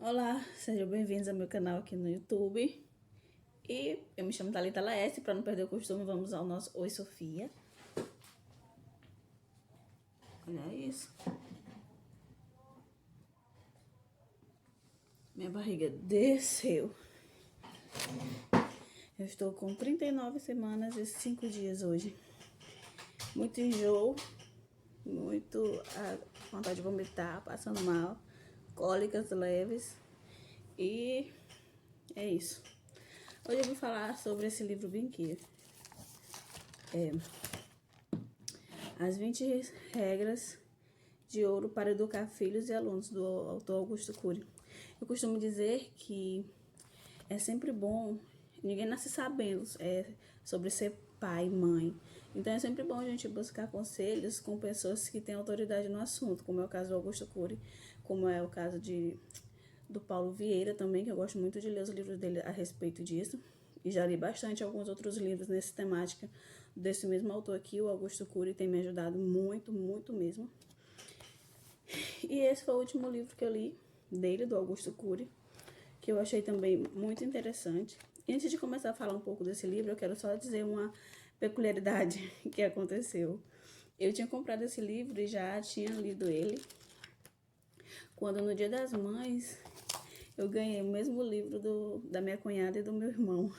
Olá, sejam bem-vindos ao meu canal aqui no YouTube. E eu me chamo Thalita Laeste, para não perder o costume, vamos ao nosso Oi Sofia. Olha isso. Minha barriga desceu. Eu estou com 39 semanas e 5 dias hoje. Muito enjoo, muito vontade de vomitar, passando mal, cólicas leves. E é isso. Hoje eu vou falar sobre esse livro bem aqui. As 20 regras de ouro para educar filhos e alunos, do autor Augusto Cury. Eu costumo dizer que é sempre bom, ninguém nasce sabendo sobre ser pai e mãe. Então é sempre bom a gente buscar conselhos com pessoas que têm autoridade no assunto, como é o caso do Augusto Cury, como é o caso do Paulo Vieira também, que eu gosto muito de ler os livros dele a respeito disso. E já li bastante alguns outros livros nessa temática desse mesmo autor aqui, o Augusto Cury, tem me ajudado muito, muito mesmo. E esse foi o último livro que eu li dele, do Augusto Cury, que eu achei também muito interessante. E antes de começar a falar um pouco desse livro, eu quero só dizer uma peculiaridade que aconteceu. Eu tinha comprado esse livro e já tinha lido ele, quando no Dia das Mães eu ganhei o mesmo livro da minha cunhada e do meu irmão.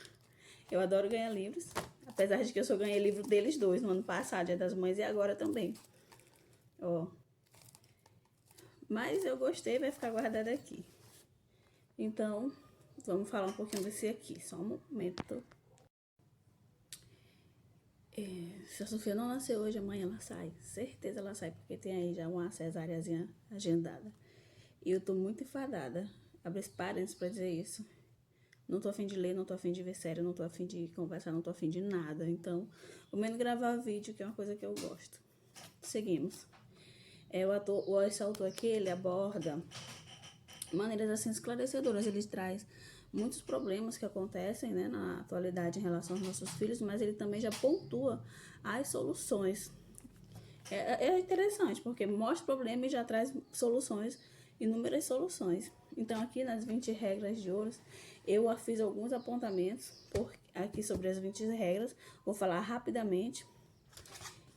Eu adoro ganhar livros, apesar de que eu só ganhei livro deles dois no ano passado, Dia das Mães, e agora também. Ó. Mas eu gostei, vai ficar guardado aqui. Então, vamos falar um pouquinho desse aqui, só um momento. Se a Sofia não nascer hoje, amanhã ela sai. Certeza ela sai, porque tem aí já uma cesáreazinha agendada. E eu tô muito enfadada. Abre os parênteses pra dizer isso. Não tô afim de ler, não tô afim de ver série, não tô afim de conversar, não tô afim de nada. Então, ao menos gravar vídeo, que é uma coisa que eu gosto. Seguimos. Esse autor aqui, ele aborda maneiras assim esclarecedoras. Ele traz muitos problemas que acontecem, né, na atualidade em relação aos nossos filhos, mas ele também já pontua as soluções. É interessante, porque mostra o problema e já traz soluções, inúmeras soluções. Então, aqui nas 20 regras de ouro, eu fiz alguns apontamentos aqui sobre as 20 regras. Vou falar rapidamente.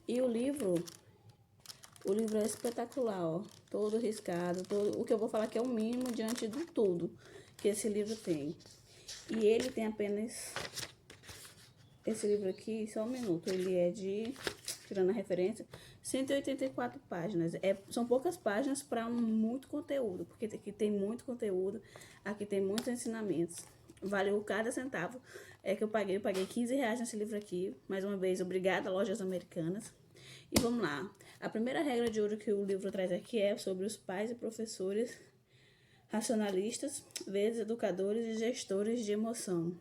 E o livro é espetacular, ó. Todo riscado, o que eu vou falar aqui é o mínimo diante de tudo que esse livro tem. E ele tem apenas... Esse livro aqui, só um minuto, ele é de... Tirando a referência, 184 páginas. São poucas páginas para muito conteúdo, porque aqui tem muito conteúdo, aqui tem muitos ensinamentos. Valeu cada centavo que eu paguei. Eu paguei 15 reais nesse livro aqui. Mais uma vez, obrigada, Lojas Americanas. E vamos lá. A primeira regra de ouro que o livro traz aqui é sobre os pais e professores racionalistas, vezes educadores e gestores de emoção.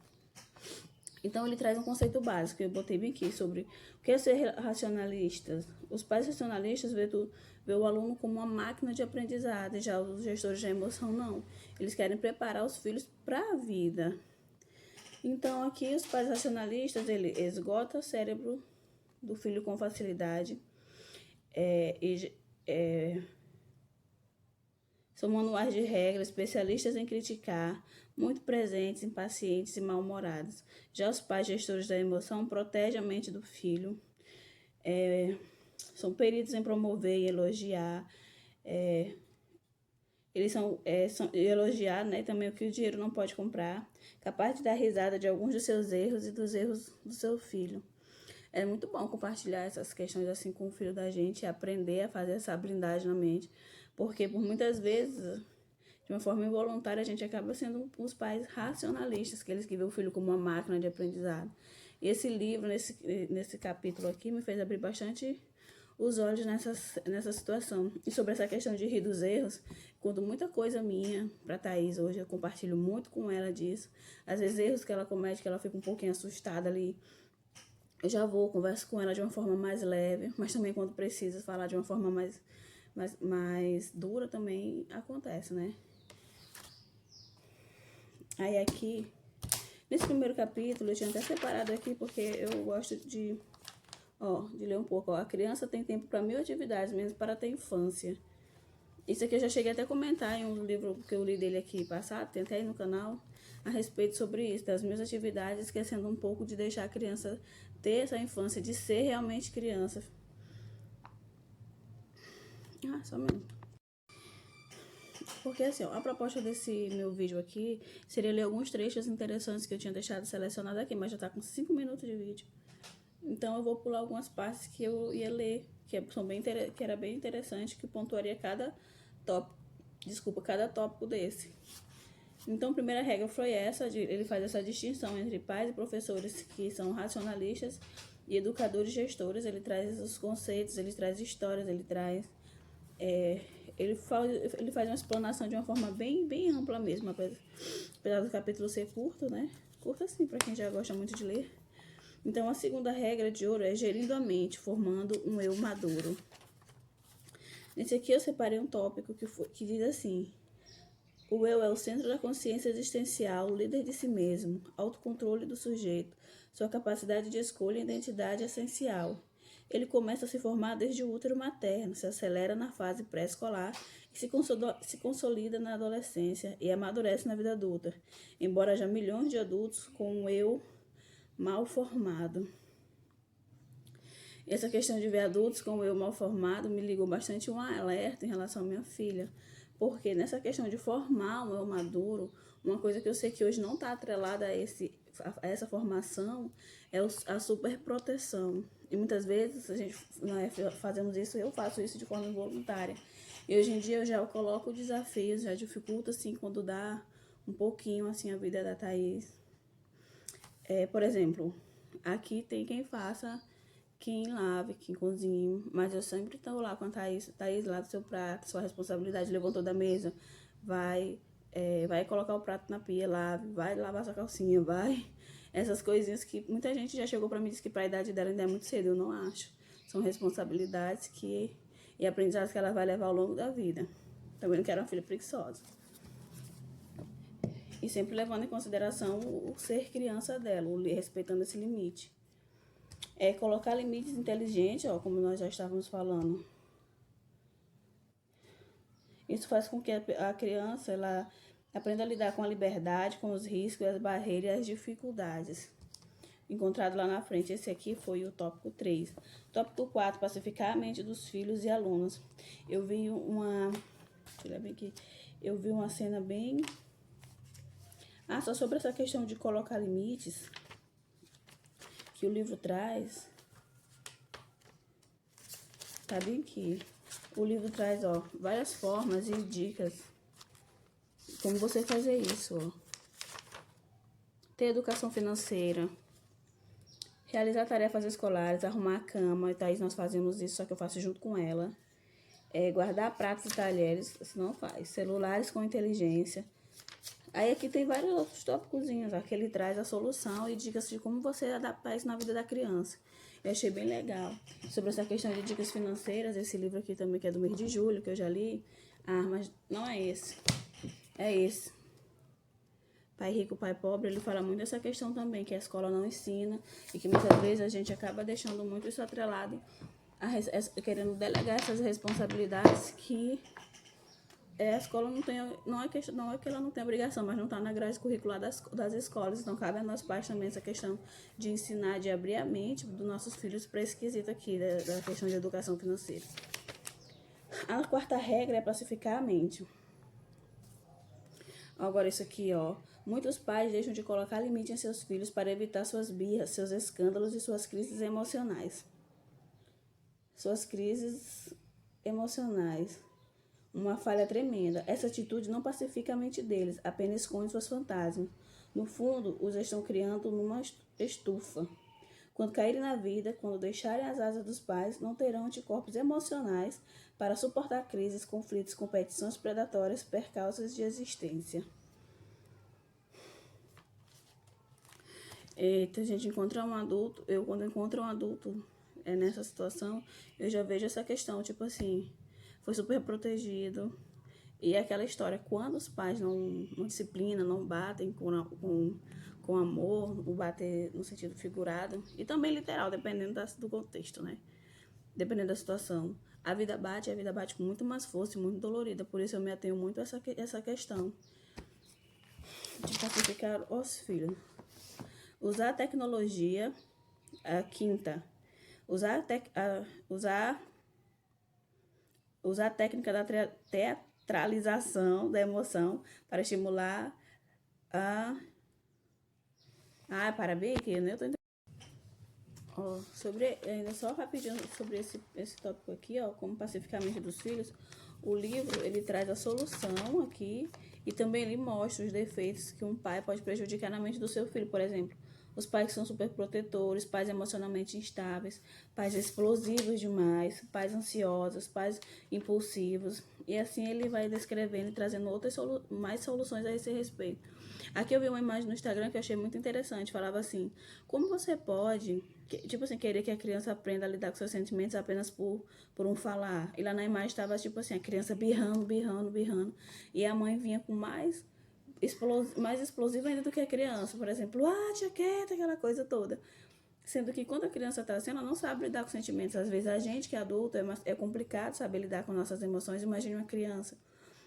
Então, ele traz um conceito básico, eu botei bem aqui, sobre o que é ser racionalista. Os pais racionalistas vê o aluno como uma máquina de aprendizado, já os gestores de emoção não. Eles querem preparar os filhos para a vida. Então, aqui, os pais racionalistas, ele esgota o cérebro do filho com facilidade. São manuais de regras, especialistas em criticar, muito presentes, impacientes e mal-humorados. Já os pais gestores da emoção protegem a mente do filho, são peritos em promover e elogiar, eles são elogiar, né, também o que o dinheiro não pode comprar, capaz de dar risada de alguns dos seus erros e dos erros do seu filho. É muito bom compartilhar essas questões assim com o filho da gente e aprender a fazer essa blindagem na mente, porque por muitas vezes, de uma forma involuntária, a gente acaba sendo os pais racionalistas, aqueles que vê o filho como uma máquina de aprendizado. E esse livro, nesse capítulo aqui, me fez abrir bastante os olhos nessa situação. E sobre essa questão de rir dos erros, conto muita coisa minha pra Thaís hoje, eu compartilho muito com ela disso. Às vezes erros que ela comete, que ela fica um pouquinho assustada ali, eu já vou, converso com ela de uma forma mais leve, mas também quando precisa falar de uma forma mais dura também acontece, né? Aí aqui, nesse primeiro capítulo, eu tinha até separado aqui porque eu gosto de ler um pouco. Ó, a criança tem tempo para 1000 atividades, menos para ter infância. Isso aqui eu já cheguei até a comentar em um livro que eu li dele aqui passado, tem até aí no canal, a respeito sobre isso, das minhas atividades, esquecendo um pouco de deixar a criança ter essa infância, de ser realmente criança. Só um minuto. Porque assim, ó, a proposta desse meu vídeo aqui seria ler alguns trechos interessantes que eu tinha deixado selecionado aqui, mas já tá com 5 minutos de vídeo. Então eu vou pular algumas partes que eu ia ler, que era bem interessante, que pontuaria cada tópico desse. Então a primeira regra foi essa, ele faz essa distinção entre pais e professores que são racionalistas e educadores e gestores. Ele traz os conceitos, ele traz histórias, ele traz... ele faz uma explanação de uma forma bem ampla mesmo, apesar do capítulo ser curto, né? Curto assim, para quem já gosta muito de ler. Então, a segunda regra de ouro é gerindo a mente, formando um eu maduro. Nesse aqui eu separei um tópico que diz assim: o eu é o centro da consciência existencial, o líder de si mesmo, autocontrole do sujeito, sua capacidade de escolha e identidade essencial. Ele começa a se formar desde o útero materno, se acelera na fase pré-escolar e se consolida na adolescência e amadurece na vida adulta, embora haja milhões de adultos com um eu mal formado. Essa questão de ver adultos com o eu mal formado me ligou bastante um alerta em relação à minha filha, porque nessa questão de formar um eu maduro, uma coisa que eu sei que hoje não está atrelada a essa formação é a superproteção. E muitas vezes a gente fazemos isso, eu faço isso de forma involuntária. E hoje em dia eu já coloco desafios, já dificulto assim quando dá um pouquinho assim a vida da Thaís. Por exemplo, aqui tem quem faça, quem lave, quem cozinhe, mas eu sempre estou lá com a Thaís, lava seu prato, sua responsabilidade, levantou da mesa, vai colocar o prato na pia, lave, vai lavar sua calcinha, vai. Essas coisinhas que muita gente já chegou para mim e disse que para a idade dela ainda é muito cedo, eu não acho. São responsabilidades e aprendizados que ela vai levar ao longo da vida. Também não quero uma filha preguiçosa. E sempre levando em consideração o ser criança dela, respeitando esse limite. Colocar limites inteligentes, como nós já estávamos falando. Isso faz com que a criança ela aprenda a lidar com a liberdade, com os riscos, as barreiras e as dificuldades. Encontrado lá na frente, esse aqui foi o tópico 3. Tópico 4, pacificar a mente dos filhos e alunos. Eu vi uma cena bem... só sobre essa questão de colocar limites, que o livro traz, tá bem aqui. O livro traz, várias formas e dicas como você fazer isso, Ter educação financeira, realizar tarefas escolares, arrumar a cama. E Thaís, nós fazemos isso, só que eu faço junto com ela. Guardar pratos e talheres, isso não faz. Celulares com inteligência. Aí aqui tem vários outros tópicozinhos, que ele traz a solução e dicas de como você adaptar isso na vida da criança. Eu achei bem legal. Sobre essa questão de dicas financeiras, esse livro aqui também, que é do mês de julho, que eu já li. Mas não é esse. É esse. Pai Rico, Pai Pobre, ele fala muito dessa questão também, que a escola não ensina e que muitas vezes a gente acaba deixando muito isso atrelado, querendo delegar essas responsabilidades que... a escola não é que ela não tem obrigação, mas não está na grade curricular das escolas. Então, cabe a nós pais também essa questão de ensinar, de abrir a mente dos nossos filhos para esse quesito aqui, da questão de educação financeira. A quarta regra é pacificar a mente. Agora, isso aqui, muitos pais deixam de colocar limite em seus filhos para evitar suas birras, seus escândalos e suas crises emocionais. Uma falha tremenda. Essa atitude não pacifica a mente deles, apenas esconde suas fantasmas. No fundo, os estão criando numa estufa. Quando caírem na vida, quando deixarem as asas dos pais, não terão anticorpos emocionais para suportar crises, conflitos, competições predatórias, percalços de existência. A gente encontra um adulto, quando encontro um adulto nessa situação, eu já vejo essa questão, tipo assim, foi super protegido. E aquela história, quando os pais não disciplinam, não batem com amor, o bater no sentido figurado, e também literal, dependendo do contexto, né? Dependendo da situação. a vida bate com muito mais força e muito dolorida. Por isso eu me atenho muito a essa questão de pacificar os filhos. Usar a tecnologia, a quinta, usar a técnica da teatralização da emoção para estimular a... para bem aqui, né? Eu tô ainda só rapidinho sobre esse tópico aqui, ó, como pacificamente dos filhos, o livro, ele traz a solução aqui e também ele mostra os defeitos que um pai pode prejudicar na mente do seu filho, por exemplo, os pais que são super protetores, pais emocionalmente instáveis, pais explosivos demais, pais ansiosos, pais impulsivos, e assim ele vai descrevendo e trazendo mais soluções a esse respeito. Aqui eu vi uma imagem no Instagram que eu achei muito interessante, falava assim, como você pode, tipo assim, querer que a criança aprenda a lidar com seus sentimentos apenas por um falar. E lá na imagem estava tipo assim, a criança birrando, e a mãe vinha com mais explosivo ainda do que a criança, por exemplo, tia quieta, aquela coisa toda. Sendo que quando a criança está assim, ela não sabe lidar com sentimentos. Às vezes a gente que é adulto é complicado saber lidar com nossas emoções, imagine uma criança.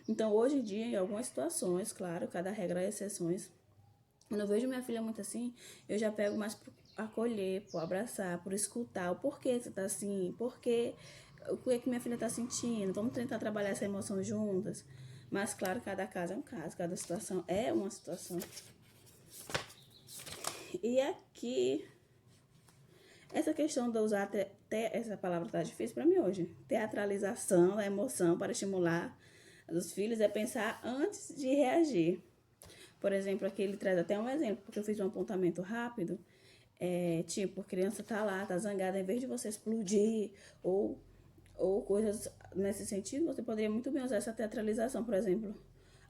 Então, hoje em dia, em algumas situações, claro, cada regra há exceções. Quando eu vejo minha filha muito assim, eu já pego mais por acolher, por abraçar, por escutar o porquê você tá assim, o que é que minha filha tá sentindo, vamos tentar trabalhar essa emoção juntas. Mas, claro, cada caso é um caso, cada situação é uma situação. E aqui, essa questão de usar, essa palavra tá difícil para mim hoje, teatralização da emoção para estimular dos filhos é pensar antes de reagir. Por exemplo, aqui ele traz até um exemplo, porque eu fiz um apontamento rápido, tipo, a criança tá lá, tá zangada, em vez de você explodir ou coisas nesse sentido, você poderia muito bem usar essa teatralização, por exemplo,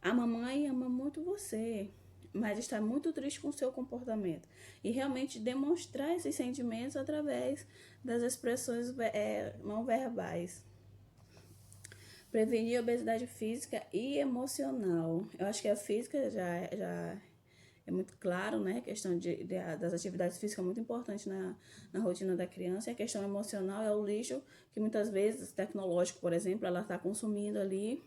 a mamãe ama muito você, mas está muito triste com o seu comportamento. E realmente demonstrar esses sentimentos através das expressões não verbais. Prevenir a obesidade física e emocional. Eu acho que a física já é muito claro, né? A questão das atividades físicas é muito importante na rotina da criança. E a questão emocional é o lixo que muitas vezes, tecnológico, por exemplo, ela está consumindo ali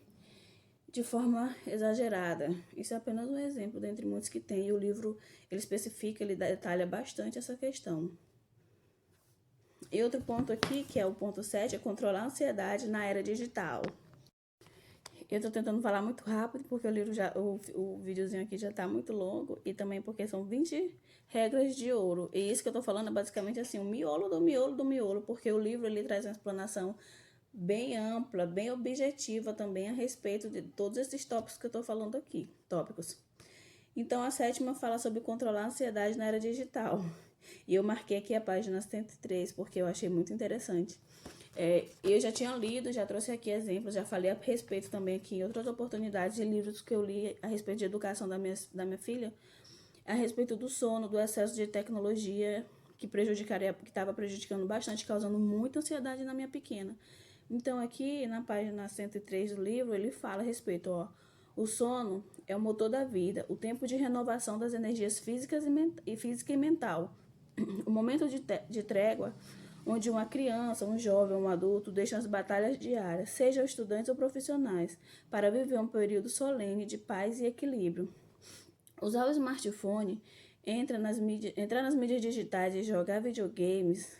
de forma exagerada. Isso é apenas um exemplo dentre muitos que tem. E o livro, ele especifica, ele detalha bastante essa questão. E outro ponto aqui, que é o ponto 7, é controlar a ansiedade na era digital. Eu tô tentando falar muito rápido, porque o livro o videozinho aqui já tá muito longo, e também porque são 20 regras de ouro. E isso que eu tô falando é basicamente assim, o miolo do miolo do miolo, porque o livro ele traz uma explanação bem ampla, bem objetiva também a respeito de todos esses tópicos que eu tô falando aqui, tópicos. Então, a 7ª fala sobre controlar a ansiedade na era digital. E eu marquei aqui a página 103, porque eu achei muito interessante. Eu já tinha lido, já trouxe aqui exemplos, já falei a respeito também aqui em outras oportunidades de livros que eu li a respeito de educação da minha filha, a respeito do sono, do excesso de tecnologia que estava prejudicando bastante, causando muita ansiedade na minha pequena. Então aqui na página 103 do livro, ele fala a respeito, o sono é o motor da vida, o tempo de renovação das energias físicas e mental, o momento de trégua onde uma criança, um jovem, um adulto deixam as batalhas diárias, sejam estudantes ou profissionais, para viver um período solene de paz e equilíbrio. Usar o smartphone, entrar nas mídias digitais e jogar videogames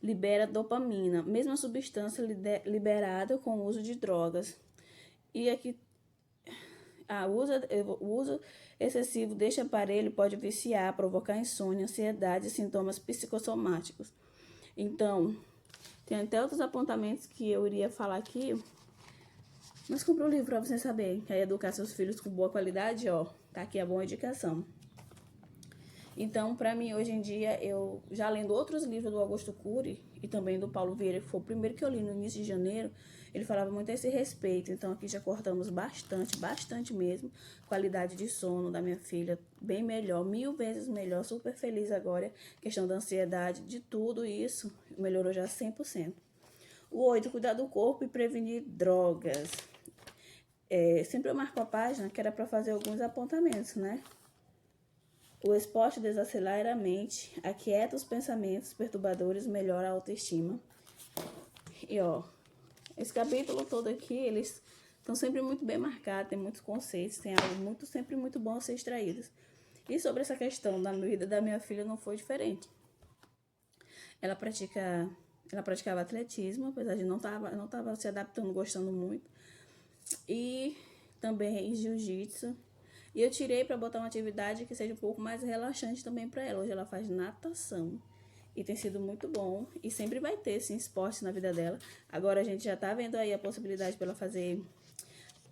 libera dopamina, mesma substância liberada com o uso de drogas. E aqui, o uso excessivo deste aparelho pode viciar, provocar insônia, ansiedade e sintomas psicossomáticos. Então, tem até outros apontamentos que eu iria falar aqui, mas compre um livro para você saber. Quer educar seus filhos com boa qualidade, tá aqui a boa indicação. Então, para mim, hoje em dia, eu já lendo outros livros do Augusto Cury e também do Paulo Vieira, que foi o primeiro que eu li no início de janeiro, ele falava muito a esse respeito. Então, aqui já cortamos bastante mesmo. Qualidade de sono da minha filha, bem melhor, 1000 vezes melhor, super feliz agora. Questão da ansiedade, de tudo isso, melhorou já 100%. O 8, cuidar do corpo e prevenir drogas. Sempre eu marco a página que era para fazer alguns apontamentos, né? O esporte desacelera a mente, aquieta os pensamentos perturbadores, melhora a autoestima. E Esse capítulo todo aqui, eles estão sempre muito bem marcados, tem muitos conceitos, tem algo sempre muito bom a ser extraídos. E sobre essa questão da vida da minha filha não foi diferente. Ela praticava atletismo, apesar de não tava se adaptando, gostando muito. E também jiu-jitsu. E eu tirei para botar uma atividade que seja um pouco mais relaxante também para ela. Hoje ela faz natação. E tem sido muito bom. E sempre vai ter, sim, esporte na vida dela. Agora a gente já tá vendo aí a possibilidade para ela fazer,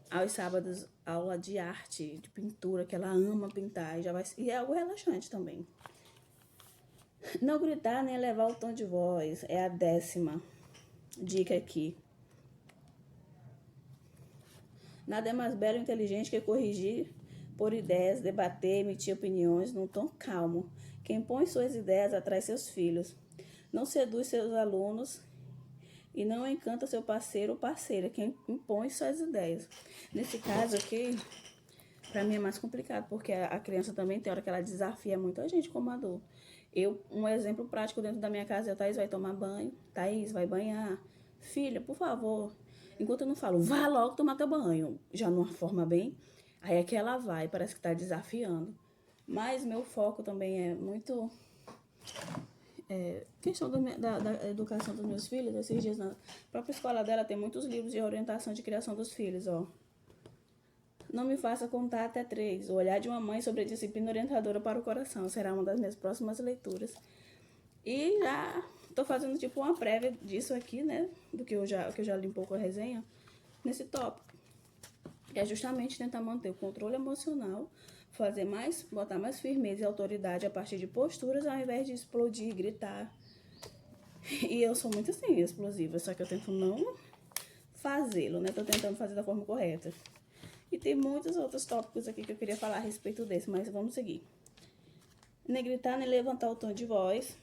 aos sábados, aula de arte, de pintura, que ela ama pintar. E é algo relaxante também. Não gritar nem elevar o tom de voz. É a 10ª dica aqui. Nada é mais belo e inteligente que corrigir por ideias, debater, emitir opiniões num tom calmo. Quem põe suas ideias atrai seus filhos. Não seduz seus alunos e não encanta seu parceiro ou parceira. Quem impõe suas ideias. Nesse caso aqui, para mim é mais complicado, porque a criança também tem hora que ela desafia muito a gente como adulto. Um exemplo prático dentro da minha casa é a Thaís vai tomar banho, Thaís vai banhar. Filha, por favor, enquanto eu não falo, vá logo tomar teu banho, já numa forma bem, aí é que ela vai, parece que tá desafiando. Mas meu foco também é muito questão da educação dos meus filhos. Esses dias na própria escola dela tem muitos livros de orientação de criação dos filhos, ó. Não me faça contar até 3. O olhar de uma mãe sobre a disciplina orientadora para o coração. Será uma das minhas próximas leituras. E já tô fazendo tipo uma prévia disso aqui, né? Do que eu já li um pouco a resenha, nesse tópico. É justamente tentar manter o controle emocional, botar mais firmeza e autoridade a partir de posturas, ao invés de explodir e gritar. E eu sou muito assim, explosiva, só que eu tento não fazê-lo, né? Tô tentando fazer da forma correta. E tem muitos outros tópicos aqui que eu queria falar a respeito desse, mas vamos seguir. Nem gritar, nem levantar o tom de voz.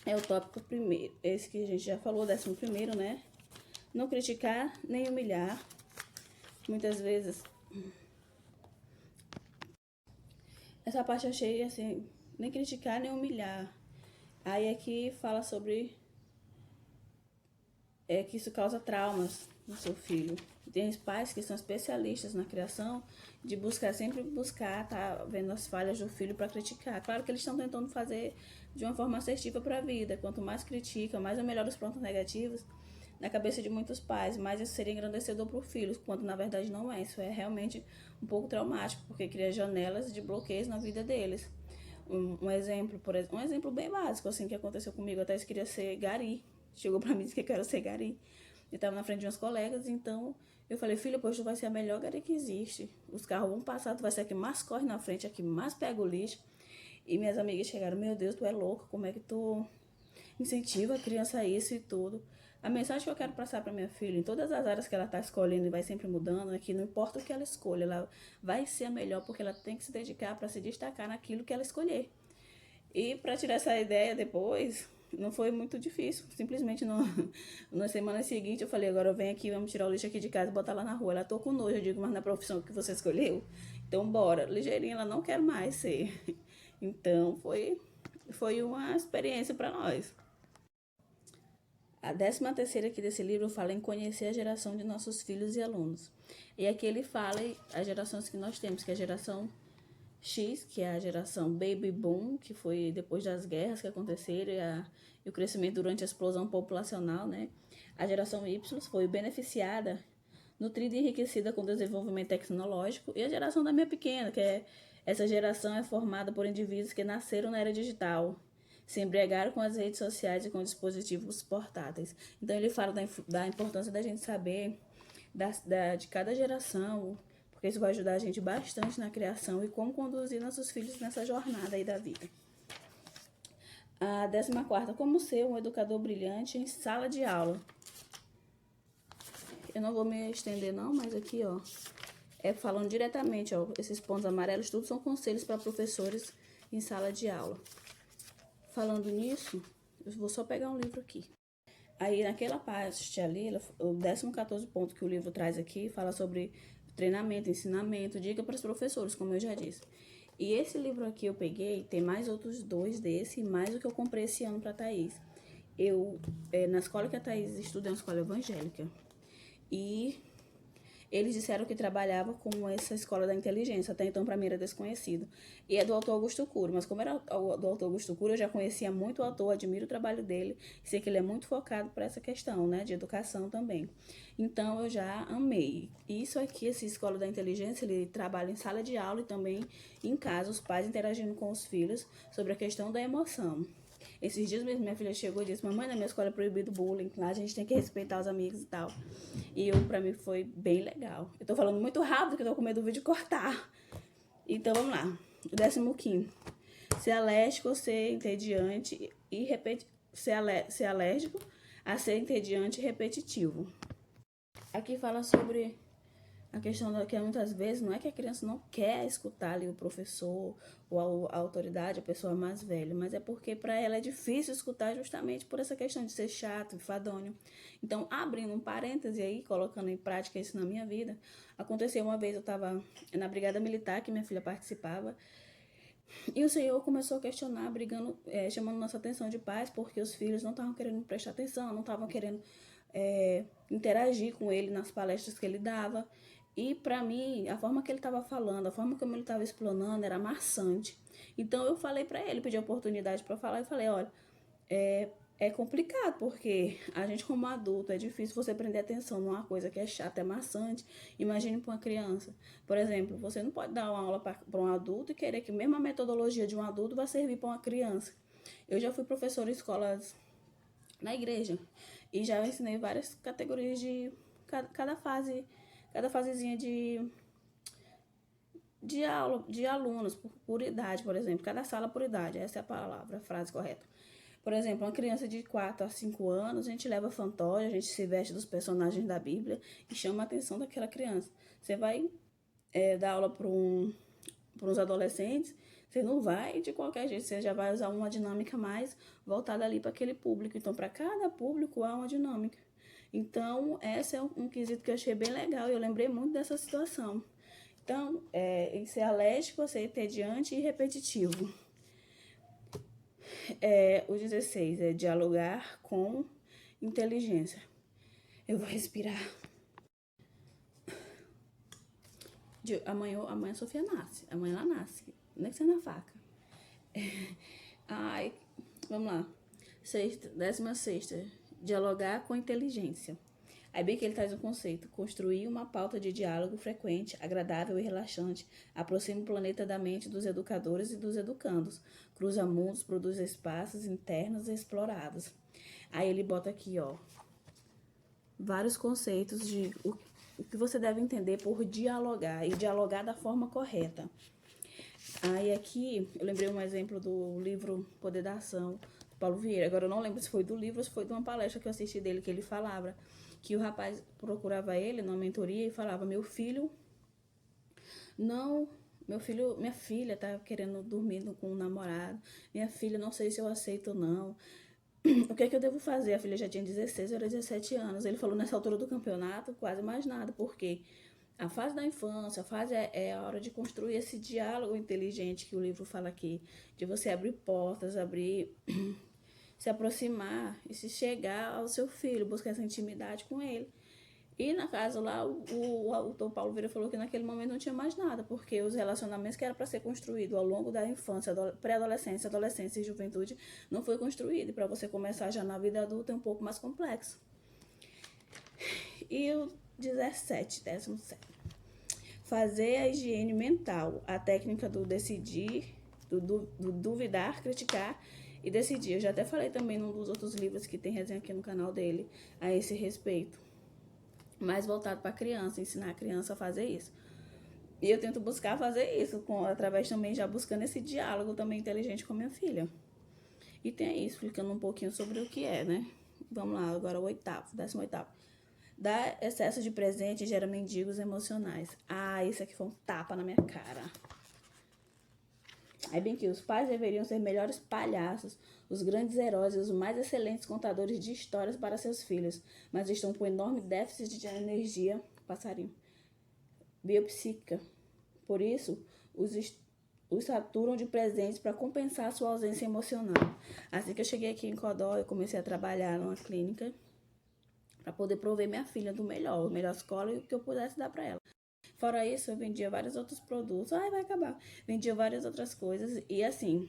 É o tópico primeiro. Esse que a gente já falou, 11º, né? Não criticar, nem humilhar. Muitas vezes... Essa parte eu achei assim... Nem criticar, nem humilhar. Aí aqui fala sobre... que isso causa traumas no seu filho. Tem pais que são especialistas na criação, de sempre buscar, tá vendo as falhas do filho para criticar. Claro que eles estão tentando fazer de uma forma assertiva para a vida. Quanto mais critica, mais ou melhor os pontos negativos na cabeça de muitos pais, mais isso seria engrandecedor para o filho, quando na verdade não é. Isso é realmente um pouco traumático, porque cria janelas de bloqueios na vida deles. Um exemplo bem básico, assim, que aconteceu comigo. Até eu queria ser gari. Chegou pra mim e disse que eu quero ser gari. Eu tava na frente de umas colegas, então eu falei, filha, pois tu vai ser a melhor gari que existe. Os carros vão passar, tu vai ser a que mais corre na frente, a que mais pega o lixo. E minhas amigas chegaram, meu Deus, tu é louca, como é que tu incentiva a criança a isso e tudo. A mensagem que eu quero passar para minha filha, em todas as áreas que ela tá escolhendo e vai sempre mudando, é que não importa o que ela escolha, ela vai ser a melhor, porque ela tem que se dedicar para se destacar naquilo que ela escolher. E para tirar essa ideia depois, não foi muito difícil. Simplesmente na semana seguinte eu falei, agora vem aqui, vamos tirar o lixo aqui de casa e botar lá na rua. Ela tô com nojo, eu digo, mas na profissão que você escolheu, então bora. Ligeirinha, ela não quer mais ser. Então foi uma experiência para nós. A 13ª aqui desse livro fala em conhecer a geração de nossos filhos e alunos. E aqui ele fala as gerações que nós temos, que é a geração X, que é a geração Baby Boom, que foi depois das guerras que aconteceram e o crescimento durante a explosão populacional, né? A geração Y foi beneficiada, nutrida e enriquecida com o desenvolvimento tecnológico. E a geração da minha pequena, essa geração é formada por indivíduos que nasceram na era digital, se embriagaram com as redes sociais e com dispositivos portáteis. Então ele fala da importância da gente saber de cada geração, porque isso vai ajudar a gente bastante na criação e como conduzir nossos filhos nessa jornada aí da vida. A 14ª, como ser um educador brilhante em sala de aula. Eu não vou me estender não, mas aqui, ó, falando diretamente, ó, esses pontos amarelos, tudo são conselhos para professores em sala de aula. Falando nisso, eu vou só pegar um livro aqui. Aí, naquela parte ali, o 14º ponto que o livro traz aqui, fala sobre treinamento, ensinamento, dica para os professores, como eu já disse. E esse livro aqui eu peguei, tem mais outros 2 desse, mais o que eu comprei esse ano para Thaís. Na escola que a Thaís estuda, é uma escola evangélica. E eles disseram que trabalhava com essa escola da inteligência, até então para mim era desconhecido. E é do autor Augusto Cury, mas como era do autor Augusto Cury, eu já conhecia muito o autor, admiro o trabalho dele, sei que ele é muito focado para essa questão, né, de educação também. Então eu já amei. Isso aqui, essa escola da inteligência, ele trabalha em sala de aula e também em casa, os pais interagindo com os filhos sobre a questão da emoção. Esses dias mesmo minha filha chegou e disse: mamãe, na minha escola é proibido bullying, lá a gente tem que respeitar os amigos e tal. E pra mim foi bem legal. Eu tô falando muito rápido que eu tô com medo do vídeo cortar. Então vamos lá. O 15º. Ser alérgico ou ser entediante e ser alérgico a ser entediante e repetitivo. Aqui fala sobre a questão da que muitas vezes não é que a criança não quer escutar ali o professor ou a autoridade, a pessoa mais velha, mas é porque para ela é difícil escutar justamente por essa questão de ser chato, enfadonho. Então, abrindo um parêntese aí, colocando em prática isso na minha vida, aconteceu uma vez, eu estava na brigada militar que minha filha participava, e o Senhor começou a questionar, brigando, chamando nossa atenção de pais, porque os filhos não estavam querendo prestar atenção, não estavam querendo interagir com ele nas palestras que ele dava. E para mim, a forma que ele estava falando, a forma como ele estava explanando era maçante. Então eu falei para ele, pedi a oportunidade para falar e falei: olha, é complicado, porque a gente como adulto, é difícil você prender atenção numa coisa que é chata, é maçante. Imagine para uma criança. Por exemplo, você não pode dar uma aula para um adulto e querer que a mesma metodologia de um adulto vai servir para uma criança. Eu já fui professora em escolas na igreja e já ensinei várias categorias de cada fasezinha de aula, de alunos, por idade, por exemplo. Cada sala por idade, essa é a palavra, a frase correta. Por exemplo, uma criança de 4 a 5 anos, a gente leva fantoche, a gente se veste dos personagens da Bíblia e chama a atenção daquela criança. Você vai dar aula para uns adolescentes, você não vai de qualquer jeito, você já vai usar uma dinâmica mais voltada ali para aquele público. Então, para cada público há uma dinâmica. Então, esse é um quesito que eu achei bem legal e eu lembrei muito dessa situação. Então, em ser alérgico, ser entediante e repetitivo. O 16 é dialogar com inteligência. Eu vou respirar. Amanhã a Sofia nasce. Amanhã ela nasce. Nem que seja na faca. Ai, vamos lá. 16ª. Dialogar com inteligência. Aí bem que ele traz um conceito: construir uma pauta de diálogo frequente, agradável e relaxante, aproxima o planeta da mente dos educadores e dos educandos, cruza mundos, produz espaços internos explorados. Aí ele bota aqui, ó, vários conceitos de o que você deve entender por dialogar e dialogar da forma correta. Aí aqui eu lembrei um exemplo do livro Poder da Ação, do Paulo Vieira. Agora eu não lembro se foi do livro ou se foi de uma palestra que eu assisti dele, que ele falava que o rapaz procurava ele numa mentoria e falava: minha filha tá querendo dormir com um namorado, minha filha, não sei se eu aceito ou não, o que é que eu devo fazer? A filha já tinha 16, era 17 anos. Ele falou: nessa altura do campeonato, quase mais nada, porque a fase da infância, a fase é a hora de construir esse diálogo inteligente que o livro fala aqui, de você abrir portas, se aproximar e se chegar ao seu filho, buscar essa intimidade com ele. E na casa lá, o autor Paulo Vieira falou que naquele momento não tinha mais nada, porque os relacionamentos que eram para ser construído ao longo da infância, pré-adolescência, adolescência e juventude, não foi construído. E para você começar já na vida adulta é um pouco mais complexo. E o 17º. Fazer a higiene mental, a técnica do decidir, do duvidar, criticar e decidir. Eu já até falei também num dos outros livros que tem resenha aqui no canal dele a esse respeito. Mais voltado para a criança, ensinar a criança a fazer isso. E eu tento buscar fazer isso, através também já buscando esse diálogo também inteligente com minha filha. E tem aí, explicando um pouquinho sobre o que é, né? Vamos lá, agora o 18º. Dar excesso de presente gera mendigos emocionais. Ah, isso aqui foi um tapa na minha cara. Aí bem que os pais deveriam ser melhores palhaços, os grandes heróis e os mais excelentes contadores de histórias para seus filhos, mas estão com enorme déficit de energia, passarinho, biopsíquica. Por isso, os saturam de presentes para compensar a sua ausência emocional. Assim que eu cheguei aqui em Codó, eu comecei a trabalhar numa clínica para poder prover minha filha do melhor escola e o que eu pudesse dar para ela. Fora isso, eu vendia vários outros produtos. Ai, vai acabar. Vendia várias outras coisas e assim,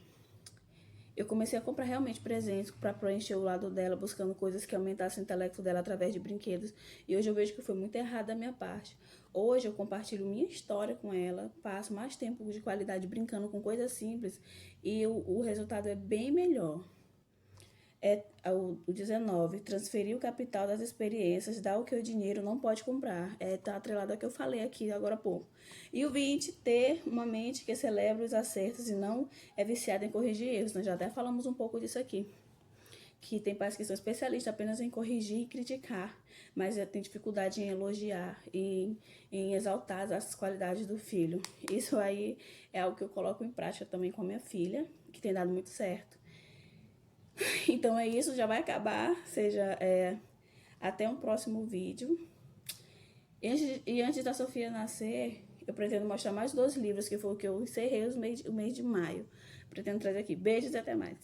eu comecei a comprar realmente presentes para preencher o lado dela, buscando coisas que aumentassem o intelecto dela através de brinquedos. E hoje eu vejo que foi muito errado da minha parte. Hoje eu compartilho minha história com ela, passo mais tempo de qualidade brincando com coisas simples e o resultado é bem melhor. O 19, transferir o capital das experiências, dar o que o dinheiro não pode comprar. Tá atrelado ao que eu falei aqui agora há pouco. E o 20, ter uma mente que celebra os acertos e não é viciada em corrigir erros. Nós já até falamos um pouco disso aqui. Que tem pais que são especialistas apenas em corrigir e criticar, mas tem dificuldade em elogiar e em exaltar as qualidades do filho. Isso aí é algo que eu coloco em prática também com a minha filha, que tem dado muito certo. Então é isso, já vai acabar, até um próximo vídeo. E antes da Sofia nascer, eu pretendo mostrar mais 2 livros, que foi o que eu encerrei o mês de maio. Pretendo trazer aqui. Beijos e até mais.